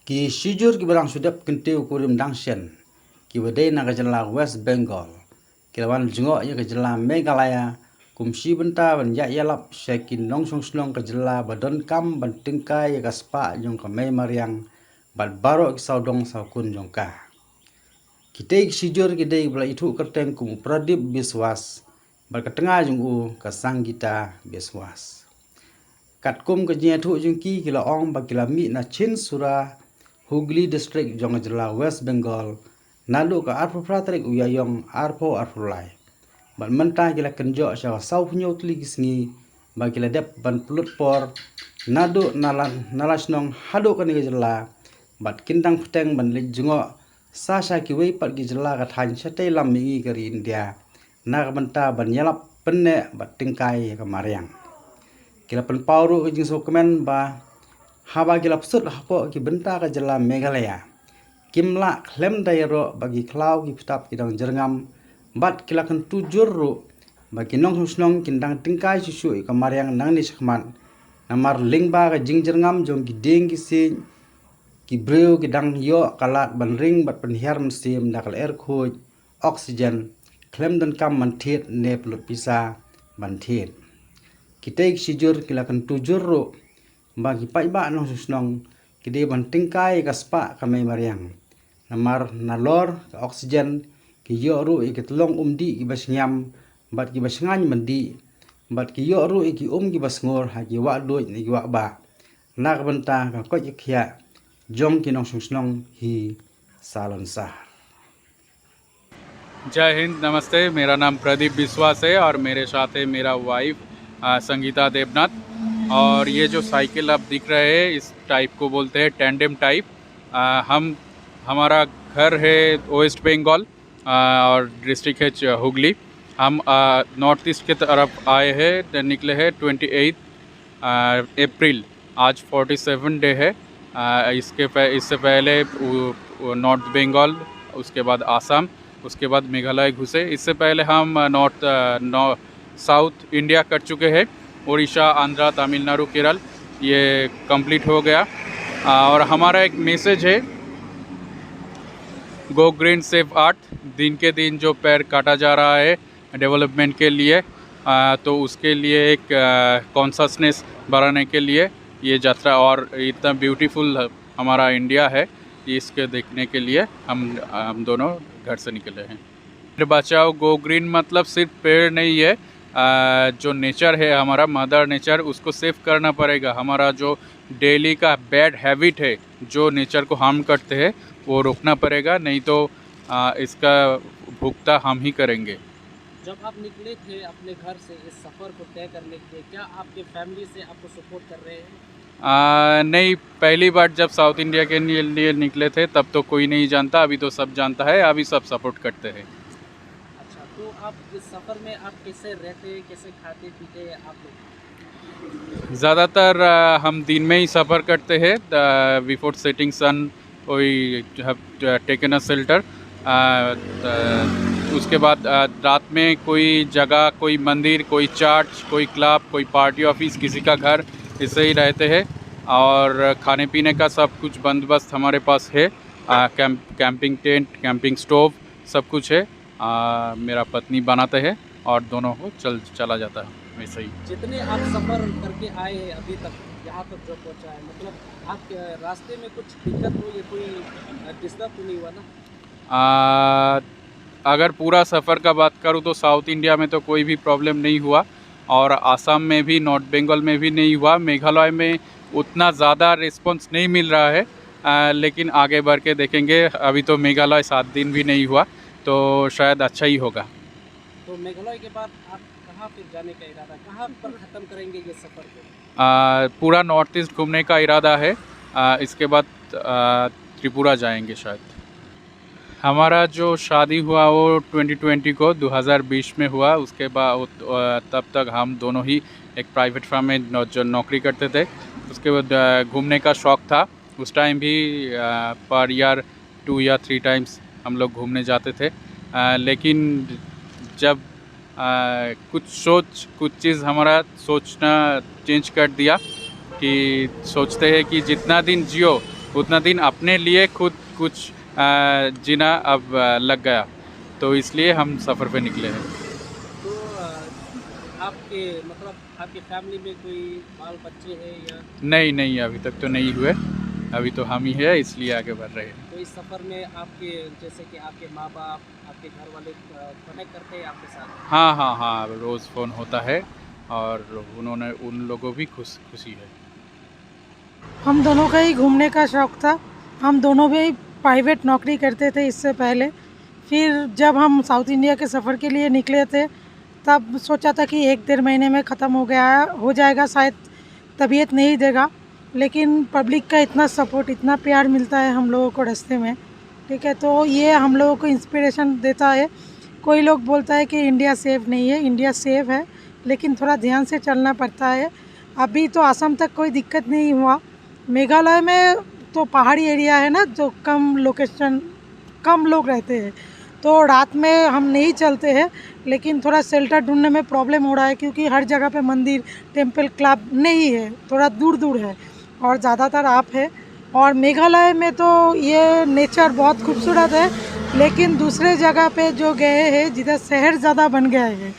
Ki sijur ki barang sudap kentiu kurim dangshen ki wadai na kajala West Bengal ki lawan jengok ya kajala Meghalaya kumsi benta ban ya yalap syakin nong song slong kajala badon kam ban tingkai ya kaspa jong ka mai mariang bat baro ki saudong saukun jong ka kitei sijur ki dei bla itu kerteng kum Pradip Biswas bal ka tengah jong u ka Sanggita Biswas kat kum ka thu jong ki la ong ba kila mi na chin sura Hooghly district jong jela West Bengal nalu ka arpo pratrik uyayong arpo arpulai ban mentah kila kenjo sya sau punyo tli gisngi ba kila dep ban pulut por nadu nalasnong hadu kan jela bat kindang pteng ban li jungo sa sya ki wei pat gi jela ka than sate lam mi kari India na benta ban yalap penne bat tingkai ka mariang kila pen pauru jing so komen ba haba gila psut hapo ki benta ka jela Meghalaya kimla klem dairo bagi klau ki putap kidang jerngam bat kila kan tujur ru bagi nong snong kindang tingkai susu ka mariang nang ni sakman namar lingba ka jing jerngam jong ki ding ki sin ki breu ki dang yo kalat ban ring bat penhiar msim dakal air khoj oksigen klem dan kam man thiet ne plut pisa ban thiet kitek sijur kila kan tujur ru bagi pai ba nong susnong kide ban tingkai kaspa kamai mariang namar nalor ka oksigen ki yoru ikit long umdi ki basnyam bat ki basngan mandi bat ki yoru iki ki basngor ha ki wa doi ni ki wa ba nak benta ka ko khia jong ki nong susnong hi salon sah जय हिंद, नमस्ते। मेरा नाम प्रदीप बिस्वास है और मेरे साथ है मेरा वाइफ संगीता देवनाथ। और ये जो साइकिल आप दिख रहे हैं इस टाइप को बोलते हैं टैंडेम टाइप। हमारा घर है वेस्ट बंगाल और डिस्ट्रिक्ट है हुगली। हम नॉर्थ ईस्ट की तरफ आए हैं, निकले हैं 28 अप्रैल। आज 47 डे है। इससे पहले नॉर्थ बंगाल, उसके बाद आसाम, उसके बाद मेघालय घुसे। इससे पहले हम साउथ इंडिया कर चुके हैं, उड़ीसा, आंध्रा, तमिलनाडु, केरल, ये कंप्लीट हो गया। और हमारा एक मैसेज है, गो ग्रीन सेव अर्थ। दिन के दिन जो पेड़ काटा जा रहा है डेवलपमेंट के लिए, तो उसके लिए एक कॉन्शसनेस बढ़ाने के लिए ये यात्रा। और इतना ब्यूटीफुल हमारा इंडिया है, इसके देखने के लिए हम दोनों घर से निकले हैं। पेड़ बचाओ गो ग्रीन मतलब सिर्फ पेड़ नहीं है, जो नेचर है हमारा, मदर नेचर, उसको सेव करना पड़ेगा। हमारा जो डेली का बैड हैबिट है जो नेचर को हार्म करते हैं वो रोकना पड़ेगा, नहीं तो इसका भुगतान हम ही करेंगे। जब आप निकले थे अपने घर से इस सफ़र को तय करने के लिए, क्या आपके फैमिली से आपको सपोर्ट कर रहे हैं? नहीं, पहली बार जब साउथ इंडिया के लिए निकले थे तब तो कोई नहीं जानता, अभी तो सब जानता है, अभी सब सपोर्ट करते हैं। अच्छा, तो आप इस सफ़र में आप कैसे रहते, कैसे खाते पीते आप लोग? ज़्यादातर हम दिन में ही सफ़र करते हैं। Before setting sun we have taken a shelter. उसके बाद रात में कोई जगह, कोई मंदिर, कोई चर्च, कोई क्लब, कोई पार्टी ऑफिस, किसी का घर, इससे ही रहते हैं। और खाने पीने का सब कुछ बंदोबस्त हमारे पास है। कैंपिंग टेंट, कैंपिंग स्टोव, सब कुछ है। मेरा पत्नी बनाते हैं और दोनों को चला जाता है वैसे ही। जितने आप सफ़र करके आए हैं अभी तक, यहाँ तक जो पहुँचा है, मतलब आप रास्ते में कुछ दिक्कत हो या कोई डिस्टर्ब तो नहीं हुआ ना? अगर पूरा सफ़र का बात करूँ तो साउथ इंडिया में तो कोई भी प्रॉब्लम नहीं हुआ, और आसाम में भी, नॉर्थ बंगाल में भी नहीं हुआ। मेघालय में उतना ज़्यादा रिस्पांस नहीं मिल रहा है, लेकिन आगे बढ़ के देखेंगे। अभी तो मेघालय 7 दिन भी नहीं हुआ, तो शायद अच्छा ही होगा। तो मेघालय के बाद आप कहाँ फिर जाने का इरादा, कहाँ पर ख़त्म करेंगे ये सफ़र को? पूरा नॉर्थ ईस्ट घूमने का इरादा है। इसके बाद त्रिपुरा जाएंगे शायद। हमारा जो शादी हुआ वो 2020 को 2020 में हुआ। उसके बाद तब तक हम दोनों ही एक प्राइवेट फार्म में जो नौकरी करते थे। उसके बाद घूमने का शौक़ था। उस टाइम भी पर ईयर 2 या 3 टाइम्स हम लोग घूमने जाते थे। लेकिन जब कुछ चीज़ हमारा सोचना चेंज कर दिया कि सोचते हैं कि जितना दिन जियो उतना दिन अपने लिए खुद कुछ जीना अब लग गया, तो इसलिए हम सफ़र पे निकले हैं। तो आपके मतलब आपकी फैमिली में कोई बाल बच्चे हैं या नहीं नहीं, अभी तक तो नहीं हुए, अभी तो हम ही है, इसलिए आगे बढ़ रहे हैं। तो इस सफ़र में आपके जैसे कि आपके माँ बाप आपके घर वाले कनेक्ट करते हैं आपके साथ? हाँ हाँ हाँ, रोज़ फ़ोन होता है और उन्होंने उन लोगों भी खुशी है। हम दोनों का ही घूमने का शौक़ था। हम दोनों भी प्राइवेट नौकरी करते थे इससे पहले। फिर जब हम साउथ इंडिया के सफ़र के लिए निकले थे तब सोचा था कि 1-1.5 महीने में ख़त्म हो जाएगा, शायद तबीयत नहीं देगा। लेकिन पब्लिक का इतना सपोर्ट, इतना प्यार मिलता है हम लोगों को रास्ते में, ठीक है, तो ये हम लोगों को इंस्पिरेशन देता है। कोई लोग बोलता है कि इंडिया सेफ़ नहीं है, इंडिया सेफ़ है, लेकिन थोड़ा ध्यान से चलना पड़ता है। अभी तो असम तक कोई दिक्कत नहीं हुआ। मेघालय में तो पहाड़ी एरिया है ना, जो कम लोग रहते हैं, तो रात में हम नहीं चलते हैं, लेकिन थोड़ा शेल्टर ढूंढने में प्रॉब्लम हो रहा है क्योंकि हर जगह पे मंदिर, टेंपल, क्लब नहीं है, थोड़ा दूर दूर है और ज़्यादातर आप है। और मेघालय में तो ये नेचर बहुत खूबसूरत है, लेकिन दूसरे जगह पे जो गए हैं जिधर शहर ज़्यादा बन गए हैं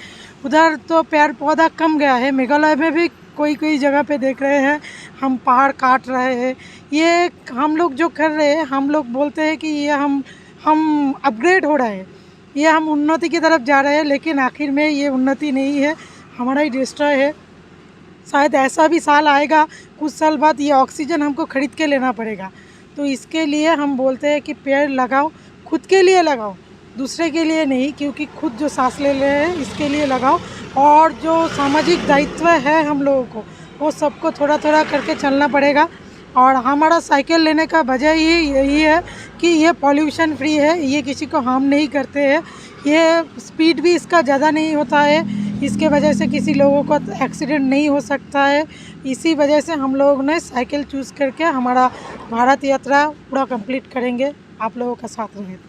उधर तो पेड़ पौधा कम गया है। मेघालय में भी कोई जगह पे देख रहे हैं हम पहाड़ काट रहे हैं। ये हम लोग जो कर रहे हैं, हम लोग बोलते हैं कि ये हम अपग्रेड हो रहे हैं, ये हम उन्नति की तरफ जा रहे हैं, लेकिन आखिर में ये उन्नति नहीं है, हमारा ही डिस्ट्रॉय है। शायद ऐसा भी साल आएगा कुछ साल बाद, ये ऑक्सीजन हमको ख़रीद के लेना पड़ेगा। तो इसके लिए हम बोलते हैं कि पेड़ लगाओ, खुद के लिए लगाओ, दूसरे के लिए नहीं, क्योंकि खुद जो सांस ले रहे हैं इसके लिए लगाओ। और जो सामाजिक दायित्व है हम लोगों को, वो सबको थोड़ा थोड़ा करके चलना पड़ेगा। और हमारा साइकिल लेने का वजह ही यही है कि ये पॉल्यूशन फ्री है, ये किसी को हार्म नहीं करते हैं, ये स्पीड भी इसका ज़्यादा नहीं होता है, इसके वजह से किसी लोगों को एक्सीडेंट नहीं हो सकता है। इसी वजह से हम लोगों ने साइकिल चूज़ करके हमारा भारत यात्रा पूरा कंप्लीट करेंगे, आप लोगों का साथ रहे।